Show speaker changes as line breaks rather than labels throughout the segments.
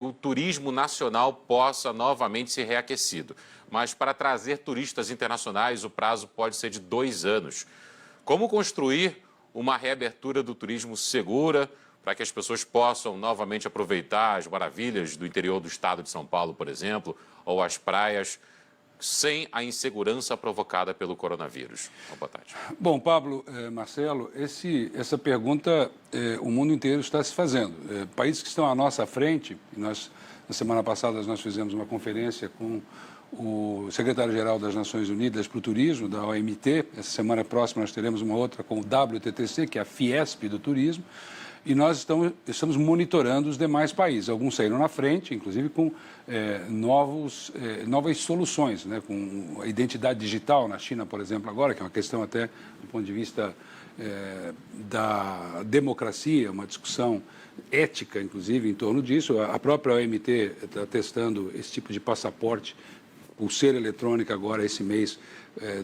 o turismo nacional possa novamente ser reaquecido. Mas para trazer turistas internacionais, o prazo pode ser de 2 anos. Como construir uma reabertura do turismo segura para que as pessoas possam novamente aproveitar as maravilhas do interior do estado de São Paulo, por exemplo, ou as praias, sem a insegurança provocada pelo coronavírus? Boa tarde.
Bom, Pablo, Marcelo, essa pergunta o mundo inteiro está se fazendo. Países que estão à nossa frente, na semana passada nós fizemos uma conferência com o secretário-geral das Nações Unidas para o Turismo, da OMT. Essa semana próxima nós teremos uma outra com o WTTC, que é a Fiesp do Turismo, e nós estamos monitorando os demais países. Alguns saíram na frente, inclusive com novas soluções, né? Com a identidade digital na China, por exemplo, agora, que é uma questão até do ponto de vista da democracia, uma discussão ética, inclusive, em torno disso. A própria OMT está testando esse tipo de passaporte, pulseira eletrônica agora esse mês,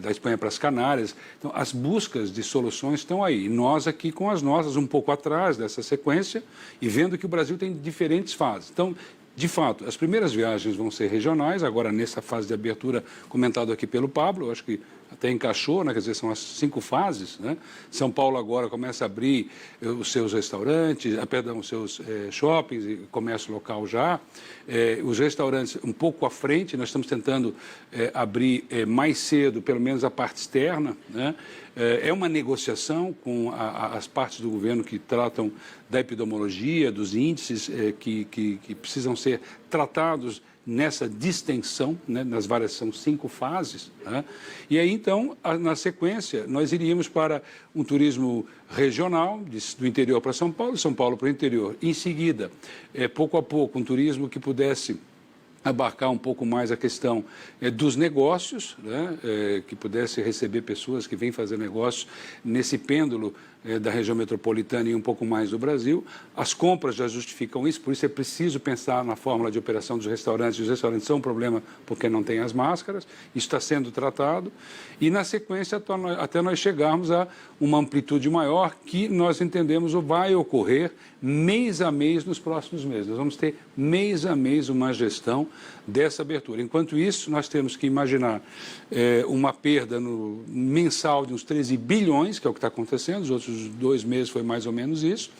da Espanha para as Canárias. Então, as buscas de soluções estão aí. E nós aqui com as nossas, um pouco atrás dessa sequência, e vendo que o Brasil tem diferentes fases. Então, de fato, as primeiras viagens vão ser regionais, agora nessa fase de abertura comentado aqui pelo Pablo, eu acho que até encaixou, né? Quer dizer, são as 5 fases, né? São Paulo agora começa a abrir os seus restaurantes, os seus shoppings e comércio local já. Os restaurantes um pouco à frente, nós estamos tentando abrir mais cedo, pelo menos a parte externa, né? É uma negociação com as partes do governo que tratam da epidemiologia, dos índices que precisam ser tratados nessa distensão, né, são 5 fases, né? E aí, então, na sequência, nós iríamos para um turismo regional, do interior para São Paulo, de São Paulo para o interior. Em seguida, pouco a pouco, um turismo que pudesse abarcar um pouco mais a questão dos negócios, né, que pudesse receber pessoas que vêm fazer negócios nesse pêndulo da região metropolitana e um pouco mais do Brasil. As compras já justificam isso, por isso é preciso pensar na fórmula de operação dos restaurantes. Os restaurantes são um problema porque não têm as máscaras, isso está sendo tratado. E, na sequência, até nós chegarmos a uma amplitude maior que nós entendemos vai ocorrer mês a mês nos próximos meses. Nós vamos ter mês a mês uma gestão dessa abertura. Enquanto isso, nós temos que imaginar uma perda mensal de uns 13 bilhões, que é o que está acontecendo, os outros 2 meses foi mais ou menos isso,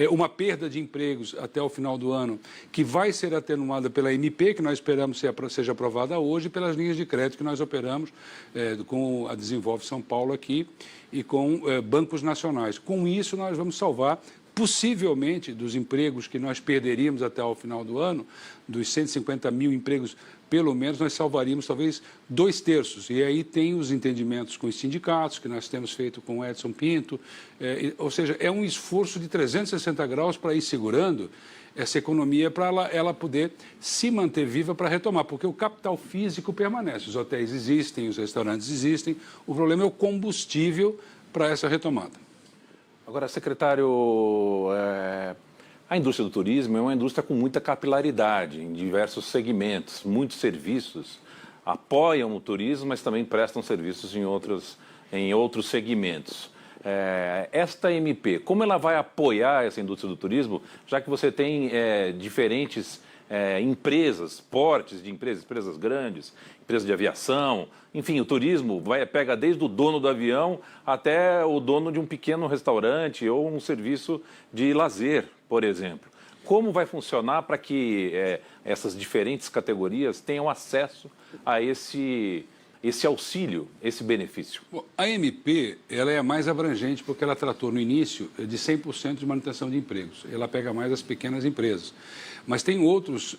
uma perda de empregos até o final do ano, que vai ser atenuada pela MP, que nós esperamos seja aprovada hoje, e pelas linhas de crédito que nós operamos com a Desenvolve São Paulo aqui e com bancos nacionais. Com isso, nós vamos salvar possivelmente dos empregos que nós perderíamos até o final do ano, dos 150 mil empregos, pelo menos nós salvaríamos talvez 2/3. E aí tem os entendimentos com os sindicatos, que nós temos feito com o Edson Pinto, ou seja, é um esforço de 360 graus para ir segurando essa economia, para ela poder se manter viva para retomar, porque o capital físico permanece, os hotéis existem, os restaurantes existem, o problema é o combustível para essa retomada.
Agora, secretário, a indústria do turismo é uma indústria com muita capilaridade em diversos segmentos, muitos serviços apoiam o turismo, mas também prestam serviços em outros segmentos. Esta MP, como ela vai apoiar essa indústria do turismo, já que você tem diferentes empresas, portes de empresas grandes, empresas de aviação, enfim, o turismo pega desde o dono do avião até o dono de um pequeno restaurante ou um serviço de lazer, por exemplo. Como vai funcionar para que essas diferentes categorias tenham acesso a esse auxílio, esse benefício?
Bom, a MP ela é a mais abrangente porque ela tratou no início de 100% de manutenção de empregos. Ela pega mais as pequenas empresas. Mas tem outros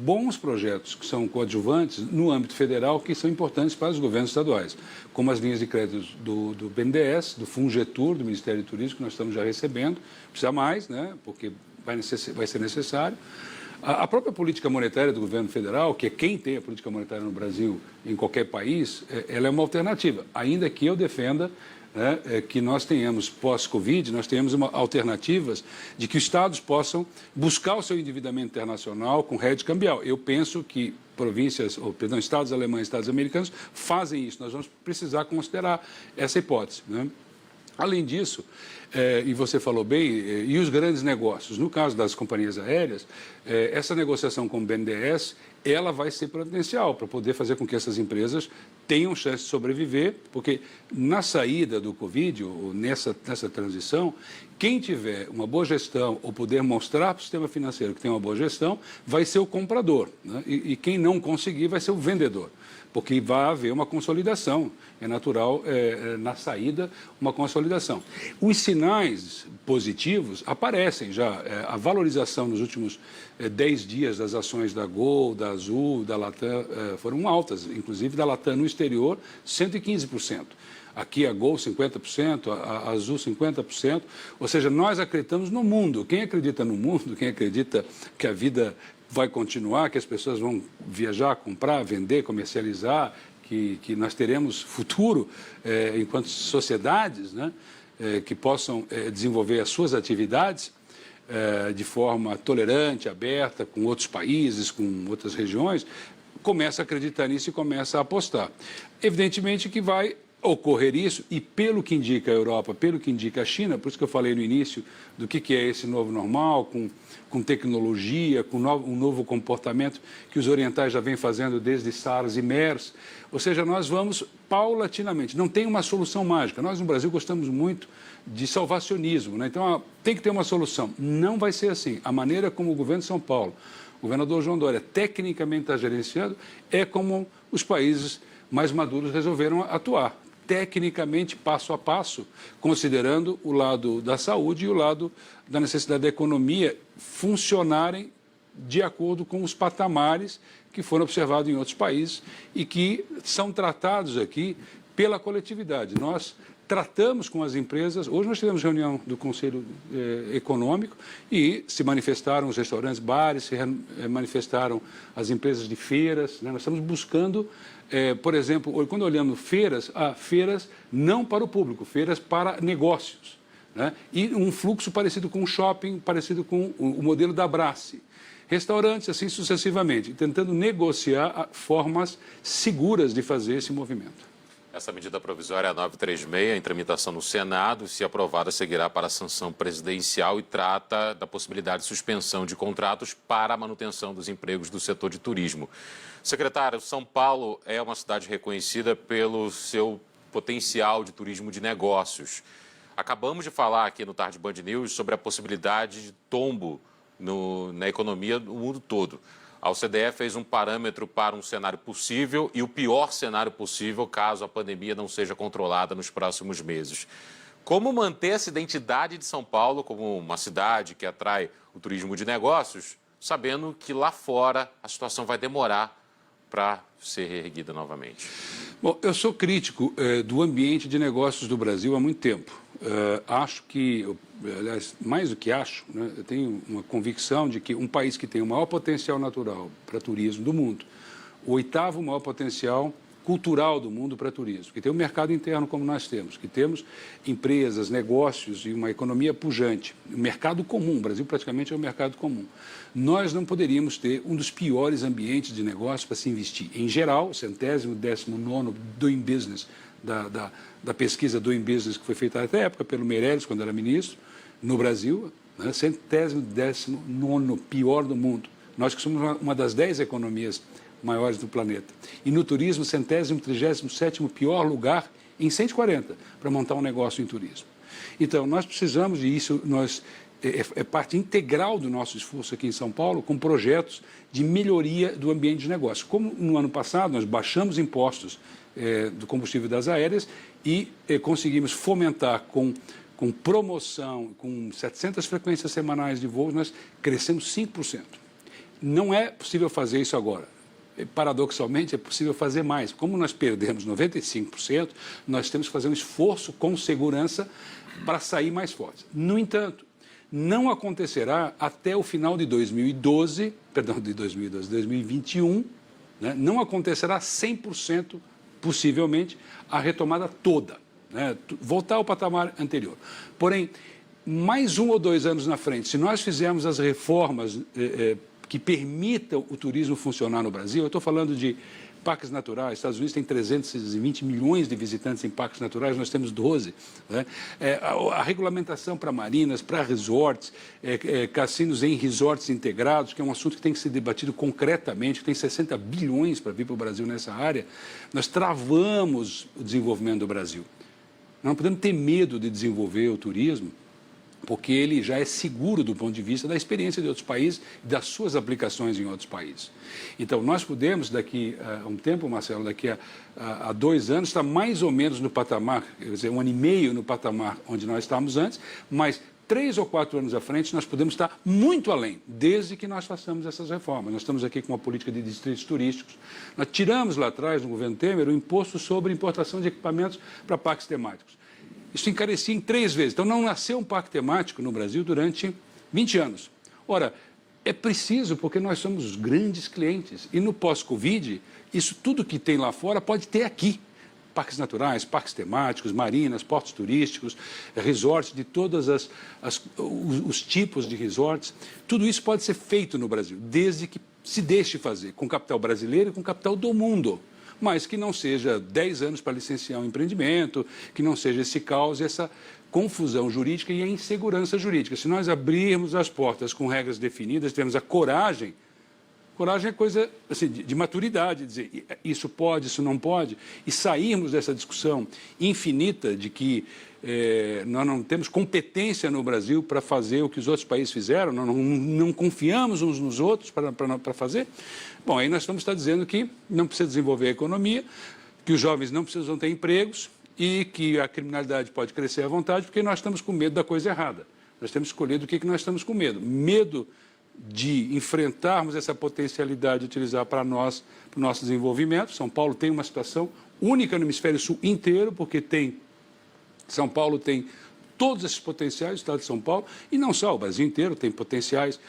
bons projetos que são coadjuvantes no âmbito federal que são importantes para os governos estaduais, como as linhas de crédito do BNDES, do Fungetur, do Ministério do Turismo, que nós estamos já recebendo. Precisa mais, né, porque vai ser necessário. A própria política monetária do governo federal, que é quem tem a política monetária no Brasil, em qualquer país, ela é uma alternativa, ainda que eu defenda, né, que nós tenhamos, pós-Covid, nós tenhamos alternativas de que os estados possam buscar o seu endividamento internacional com hedge cambial. Eu penso que estados alemães, estados americanos fazem isso. Nós vamos precisar considerar essa hipótese, né? Além disso, E você falou bem, e os grandes negócios? No caso das companhias aéreas, essa negociação com o BNDES, ela vai ser potencial para poder fazer com que essas empresas tenham chance de sobreviver, porque na saída do Covid, ou nessa transição, quem tiver uma boa gestão ou puder mostrar para o sistema financeiro que tem uma boa gestão, vai ser o comprador, né? E quem não conseguir vai ser o vendedor, porque vai haver uma consolidação. É natural, na saída, uma consolidação. Os sinais positivos aparecem já. A valorização nos últimos 10 dias das ações da Gol, da Azul, da Latam, foram altas, inclusive da Latam no exterior, 115%. Aqui a Gol 50%, a Azul 50%. Ou seja, nós acreditamos no mundo. Quem acredita no mundo, quem acredita que a vida vai continuar, que as pessoas vão viajar, comprar, vender, comercializar, que nós teremos futuro enquanto sociedades, né, que possam desenvolver as suas atividades de forma tolerante, aberta, com outros países, com outras regiões, começa a acreditar nisso e começa a apostar. Evidentemente que vai ocorrer isso, e pelo que indica a Europa, pelo que indica a China, por isso que eu falei no início do que é esse novo normal, com tecnologia, com um novo comportamento que os orientais já vêm fazendo desde SARS e MERS. Ou seja, nós vamos paulatinamente, não tem uma solução mágica. Nós no Brasil gostamos muito de salvacionismo, né? Então tem que ter uma solução. Não vai ser assim. A maneira como o governo de São Paulo, o governador João Dória, tecnicamente está gerenciando, é como os países mais maduros resolveram atuar. Tecnicamente, passo a passo, considerando o lado da saúde e o lado da necessidade da economia funcionarem de acordo com os patamares que foram observados em outros países e que são tratados aqui pela coletividade. Nós tratamos com as empresas. Hoje nós tivemos reunião do Conselho Econômico e se manifestaram os restaurantes, bares, se manifestaram as empresas de feiras, né? Nós estamos buscando, por exemplo, quando olhamos feiras, feiras não para o público, feiras para negócios, né? E um fluxo parecido com o shopping, parecido com o modelo da Brassi. Restaurantes, assim sucessivamente, tentando negociar formas seguras de fazer esse movimento.
Essa medida provisória é a 936, em tramitação no Senado, se aprovada, seguirá para a sanção presidencial e trata da possibilidade de suspensão de contratos para a manutenção dos empregos do setor de turismo. Secretário, São Paulo é uma cidade reconhecida pelo seu potencial de turismo de negócios. Acabamos de falar aqui no Tarde Band News sobre a possibilidade de tombo na economia do mundo todo. A OCDE fez um parâmetro para um cenário possível e o pior cenário possível caso a pandemia não seja controlada nos próximos meses. Como manter essa identidade de São Paulo como uma cidade que atrai o turismo de negócios, sabendo que lá fora a situação vai demorar para ser reerguida novamente?
Bom, eu sou crítico do ambiente de negócios do Brasil há muito tempo. Acho que, aliás, mais do que acho, né, eu tenho uma convicção de que um país que tem o maior potencial natural para turismo do mundo, o 8º maior potencial cultural do mundo para turismo, que tem um mercado interno como nós temos, que temos empresas, negócios e uma economia pujante, um mercado comum, o Brasil praticamente é um mercado comum. Nós não poderíamos ter um dos piores ambientes de negócio para se investir. Em geral, o 119º Doing Business da pesquisa Doing Business que foi feita até a época pelo Meirelles, quando era ministro, no Brasil, né, 119º pior do mundo. Nós que somos uma das 10 economias maiores do planeta. E no turismo, 137º pior lugar em 140 para montar um negócio em turismo. Então, nós precisamos, e isso é parte integral do nosso esforço aqui em São Paulo, com projetos de melhoria do ambiente de negócio. Como no ano passado nós baixamos impostos do combustível das aéreas e conseguimos fomentar com promoção, com 700 frequências semanais de voos, nós crescemos 5%. Não é possível fazer isso agora. Paradoxalmente, é possível fazer mais. Como nós perdemos 95%, nós temos que fazer um esforço com segurança para sair mais fortes. No entanto, não acontecerá até o final de 2021, né? Não acontecerá 100%, possivelmente, a retomada toda, né? Voltar ao patamar anterior. Porém, mais 1 ou 2 anos na frente, se nós fizermos as reformas que permita o turismo funcionar no Brasil. Eu estou falando de parques naturais. Estados Unidos tem 320 milhões de visitantes em parques naturais, nós temos 12. Né? A regulamentação para marinas, para resorts, cassinos em resorts integrados, que é um assunto que tem que ser debatido concretamente, que tem 60 bilhões para vir para o Brasil nessa área, nós travamos o desenvolvimento do Brasil. Nós não podemos ter medo de desenvolver o turismo, porque ele já é seguro do ponto de vista da experiência de outros países e das suas aplicações em outros países. Então, nós podemos, daqui a um tempo, Marcelo, daqui a 2 anos, estar mais ou menos no patamar, quer dizer, 1 ano e meio no patamar onde nós estávamos antes, mas 3 ou 4 anos à frente nós podemos estar muito além, desde que nós façamos essas reformas. Nós estamos aqui com uma política de distritos turísticos. Nós tiramos lá atrás, no governo Temer, o imposto sobre importação de equipamentos para parques temáticos. Isso encarecia em 3 vezes. Então, não nasceu um parque temático no Brasil durante 20 anos. Ora, é preciso, porque nós somos os grandes clientes. E no pós-Covid, isso tudo que tem lá fora pode ter aqui. Parques naturais, parques temáticos, marinas, portos turísticos, resorts de todos os tipos de resorts. Tudo isso pode ser feito no Brasil, desde que se deixe fazer, com capital brasileiro e com capital do mundo. Mas que não seja 10 anos para licenciar um empreendimento, que não seja esse caos, essa confusão jurídica e a insegurança jurídica. Se nós abrirmos as portas com regras definidas, temos a coragem é coisa assim, de maturidade, dizer isso pode, isso não pode, e sairmos dessa discussão infinita de que nós não temos competência no Brasil para fazer o que os outros países fizeram, nós não confiamos uns nos outros para fazer. Bom, aí nós estamos dizendo que não precisa desenvolver a economia, que os jovens não precisam ter empregos e que a criminalidade pode crescer à vontade porque nós estamos com medo da coisa errada. Nós temos que escolher do que nós estamos com medo. Medo de enfrentarmos essa potencialidade de utilizar para nós, para o nosso desenvolvimento. São Paulo tem uma situação única no hemisfério sul inteiro, porque São Paulo tem todos esses potenciais, o estado de São Paulo, e não só, o Brasil inteiro tem potenciais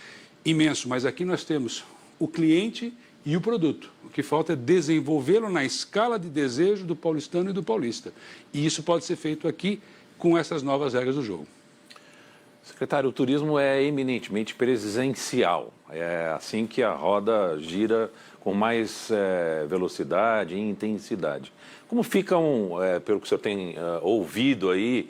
imensos, mas aqui nós temos o cliente e o produto. O que falta é desenvolvê-lo na escala de desejo do paulistano e do paulista. E isso pode ser feito aqui com essas novas regras do jogo.
Secretário, o turismo é eminentemente presencial. É assim que a roda gira com mais velocidade e intensidade. Como ficam, pelo que o senhor tem ouvido aí,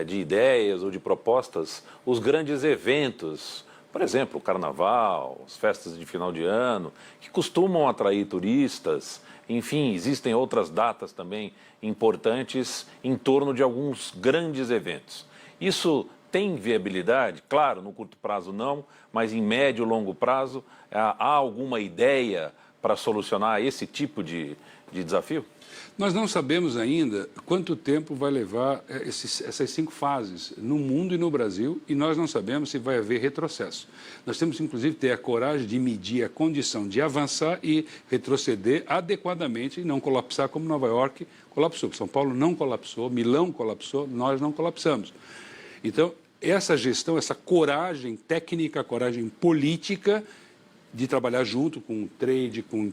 de ideias ou de propostas, os grandes eventos, por exemplo, o Carnaval, as festas de final de ano, que costumam atrair turistas? Enfim, existem outras datas também importantes em torno de alguns grandes eventos. Isso tem viabilidade? Claro, no curto prazo não, mas em médio e longo prazo, há alguma ideia para solucionar esse tipo de desafio?
Nós não sabemos ainda quanto tempo vai levar essas 5 fases no mundo e no Brasil, e nós não sabemos se vai haver retrocesso. Nós temos, inclusive, ter a coragem de medir a condição de avançar e retroceder adequadamente e não colapsar como Nova York colapsou. São Paulo não colapsou, Milão colapsou, nós não colapsamos. Então, essa gestão, essa coragem técnica, coragem política de trabalhar junto com o trade, com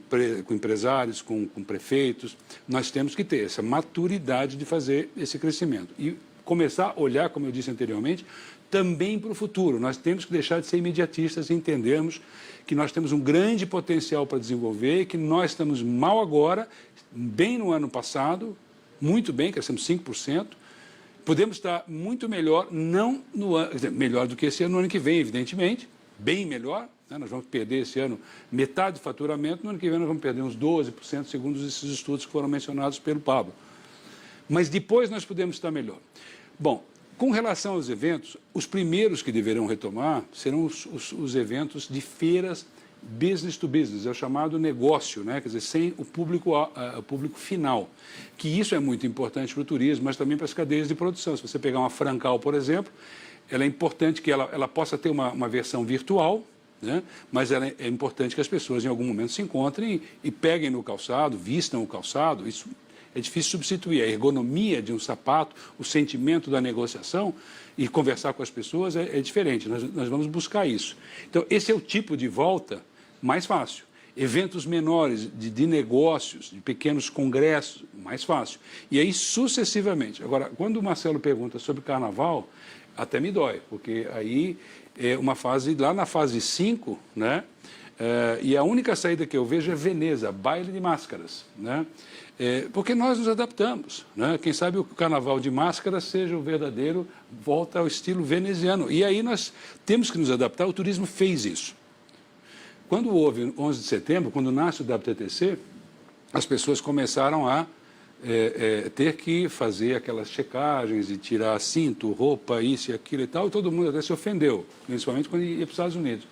empresários, com prefeitos, nós temos que ter essa maturidade de fazer esse crescimento. E começar a olhar, como eu disse anteriormente, também para o futuro. Nós temos que deixar de ser imediatistas e entendermos que nós temos um grande potencial para desenvolver, que nós estamos mal agora, bem no ano passado, muito bem, crescemos 5%, podemos estar muito melhor, não no ano, melhor do que esse ano, no ano que vem, evidentemente, bem melhor. Né? Nós vamos perder esse ano metade do faturamento, no ano que vem nós vamos perder uns 12%, segundo esses estudos que foram mencionados pelo Pablo. Mas depois nós podemos estar melhor. Bom, com relação aos eventos, os primeiros que deverão retomar serão os eventos de feiras business to business, é o chamado negócio, né? Quer dizer, sem o público final, que isso é muito importante para o turismo, mas também para as cadeias de produção. Se você pegar uma Francal, por exemplo, ela é importante que ela possa ter uma versão virtual, né? Mas é importante que as pessoas em algum momento se encontrem e peguem no calçado, vistam o calçado. Isso é difícil substituir. A ergonomia de um sapato, o sentimento da negociação e conversar com as pessoas é diferente. Nós vamos buscar isso. Então, esse é o tipo de volta mais fácil. Eventos menores de negócios, de pequenos congressos, mais fácil. E aí, sucessivamente. Agora, quando o Marcelo pergunta sobre carnaval, até me dói, porque aí uma fase, lá na fase 5, né? E a única saída que eu vejo é Veneza, baile de máscaras, né? Porque nós nos adaptamos, né? Quem sabe o carnaval de máscaras seja o verdadeiro, volta ao estilo veneziano. E aí nós temos que nos adaptar, o turismo fez isso. Quando houve 11 de setembro, quando nasce o WTTC, as pessoas começaram a ter que fazer aquelas checagens de tirar cinto, roupa, isso e aquilo e tal, e todo mundo até se ofendeu, principalmente quando ia para os Estados Unidos.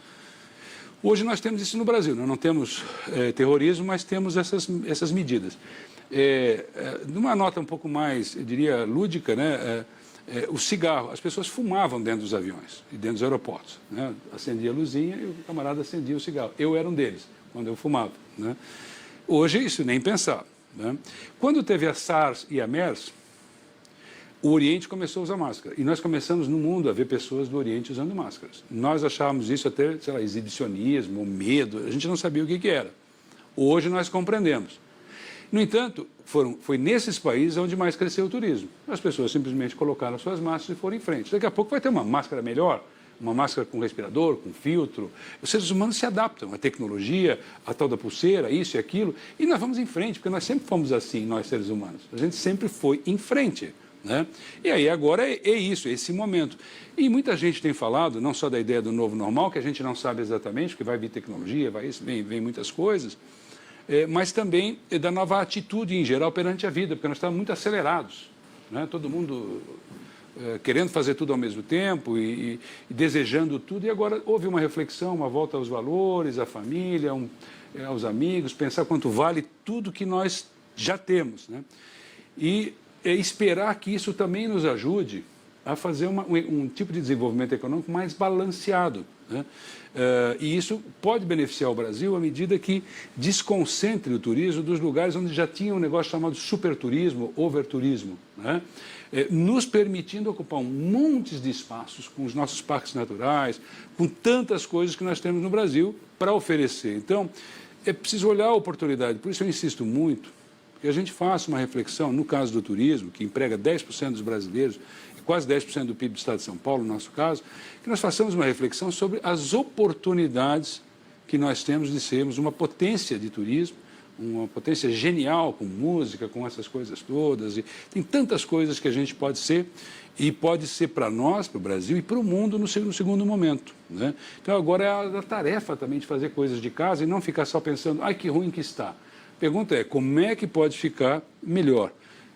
Hoje nós temos isso no Brasil, nós não temos terrorismo, mas temos essas medidas. Numa nota um pouco mais, eu diria, lúdica, né? O cigarro, as pessoas fumavam dentro dos aviões e dentro dos aeroportos, né? Acendia a luzinha e o camarada acendia o cigarro. Eu era um deles, quando eu fumava, né? Hoje isso nem pensar, né? Quando teve a SARS e a MERS, o Oriente começou a usar máscara. E nós começamos no mundo a ver pessoas do Oriente usando máscaras. Nós achávamos isso até, sei lá, exibicionismo, medo, a gente não sabia o que era. Hoje nós compreendemos. No entanto, foi nesses países onde mais cresceu o turismo. As pessoas simplesmente colocaram suas máscaras e foram em frente. Daqui a pouco vai ter uma máscara melhor, uma máscara com respirador, com filtro. Os seres humanos se adaptam à tecnologia, à tal da pulseira, isso e aquilo, e nós vamos em frente, porque nós sempre fomos assim, nós seres humanos. A gente sempre foi em frente, né? E aí agora é isso, é esse momento. E muita gente tem falado, não só da ideia do novo normal, que a gente não sabe exatamente, porque vai vir tecnologia, vem muitas coisas, mas também da nova atitude em geral perante a vida, porque nós estamos muito acelerados, né? Todo mundo querendo fazer tudo ao mesmo tempo e desejando tudo, e agora houve uma reflexão, uma volta aos valores, à família, aos amigos, pensar quanto vale tudo que nós já temos, né? E esperar que isso também nos ajude a fazer um tipo de desenvolvimento econômico mais balanceado, né? E isso pode beneficiar o Brasil à medida que desconcentre o turismo dos lugares onde já tinha um negócio chamado superturismo, overturismo, né? Nos permitindo ocupar um monte de espaços com os nossos parques naturais, com tantas coisas que nós temos no Brasil para oferecer. Então, é preciso olhar a oportunidade, por isso eu insisto muito que a gente faça uma reflexão, no caso do turismo, que emprega 10% dos brasileiros, quase 10% do PIB do Estado de São Paulo, no nosso caso, que nós façamos uma reflexão sobre as oportunidades que nós temos de sermos uma potência de turismo, uma potência genial com música, com essas coisas todas. E tem tantas coisas que a gente pode ser, e pode ser para nós, para o Brasil e para o mundo no segundo momento, né? Então agora é a tarefa também de fazer coisas de casa e não ficar só pensando, ai que ruim que está. A pergunta é, como é que pode ficar melhor?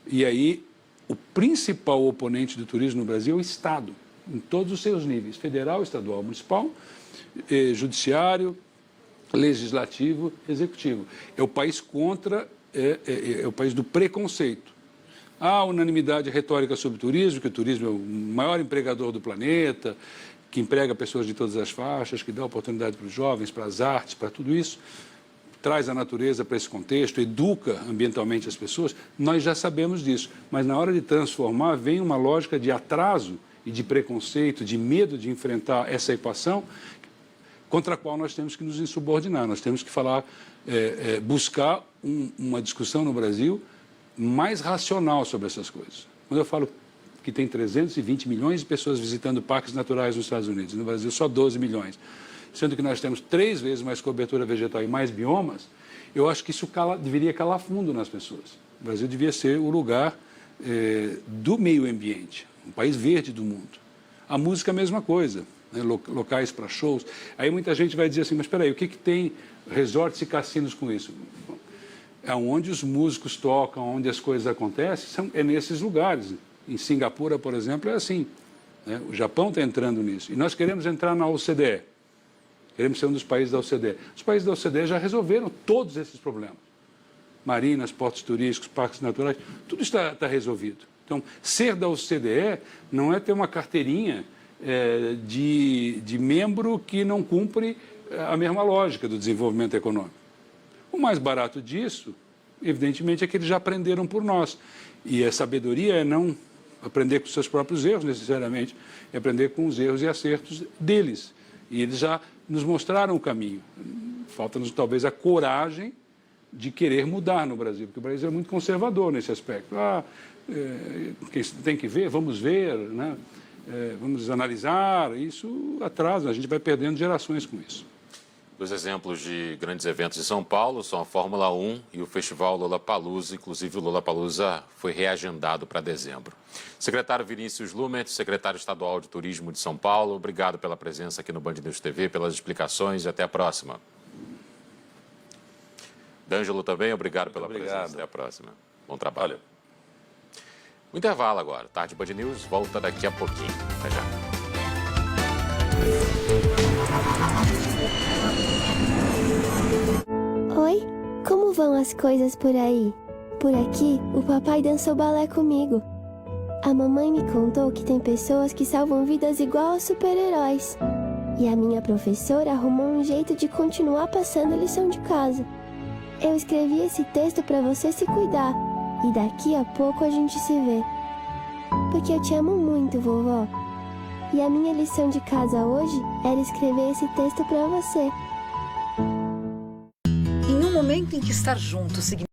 E aí, o principal oponente do turismo no Brasil é o Estado, em todos os seus níveis, federal, estadual, municipal, judiciário, legislativo, executivo. É o país é o país do preconceito. Há unanimidade retórica sobre o turismo, que o turismo é o maior empregador do planeta, que emprega pessoas de todas as faixas, que dá oportunidade para os jovens, para as artes, para tudo isso, traz a natureza para esse contexto, educa ambientalmente as pessoas, nós já sabemos disso. Mas na hora de transformar, vem uma lógica de atraso e de preconceito, de medo de enfrentar essa equação, contra a qual nós temos que nos insubordinar. Nós temos que falar, buscar uma discussão no Brasil mais racional sobre essas coisas. Quando eu falo que tem 320 milhões de pessoas visitando parques naturais nos Estados Unidos, no Brasil só 12 milhões, sendo que nós temos 3 vezes mais cobertura vegetal e mais biomas, eu acho que isso deveria calar fundo nas pessoas. O Brasil devia ser o lugar do meio ambiente, um país verde do mundo. A música é a mesma coisa, né? Locais para shows. Aí muita gente vai dizer assim, mas espera aí, o que tem resorts e cassinos com isso? É onde os músicos tocam, onde as coisas acontecem, é nesses lugares. Em Singapura, por exemplo, é assim, né? O Japão está entrando nisso. E nós queremos entrar na OCDE. Queremos ser um dos países da OCDE. Os países da OCDE já resolveram todos esses problemas. Marinas, portos turísticos, parques naturais, tudo está resolvido. Então, ser da OCDE não é ter uma carteirinha de membro que não cumpre a mesma lógica do desenvolvimento econômico. O mais barato disso, evidentemente, é que eles já aprenderam por nós. E a sabedoria é não aprender com seus próprios erros, necessariamente, é aprender com os erros e acertos deles. E eles já nos mostraram o caminho. Falta-nos, talvez, a coragem de querer mudar no Brasil, porque o Brasil é muito conservador nesse aspecto. Tem que ver, vamos ver, né? vamos analisar, isso atrasa, a gente vai perdendo gerações com isso.
Dois exemplos de grandes eventos de São Paulo são a Fórmula 1 e o Festival Lollapalooza. Inclusive, o Lollapalooza foi reagendado para dezembro. Secretário Vinícius Lumet, secretário estadual de Turismo de São Paulo, obrigado pela presença aqui no Band News TV, pelas explicações e até a próxima. D'Angelo também, obrigado pela presença. Até a próxima. Bom trabalho.
Valeu.
O intervalo agora. Tarde Band News volta daqui a pouquinho. Até já.
Oi, como vão as coisas por aí? Por aqui, o papai dançou balé comigo. A mamãe me contou que tem pessoas que salvam vidas igual aos super-heróis. E a minha professora arrumou um jeito de continuar passando a lição de casa. Eu escrevi esse texto para você se cuidar. E daqui a pouco a gente se vê. Porque eu te amo muito, vovó. E a minha lição de casa hoje era escrever esse texto para você.
Em um momento em que estar junto significa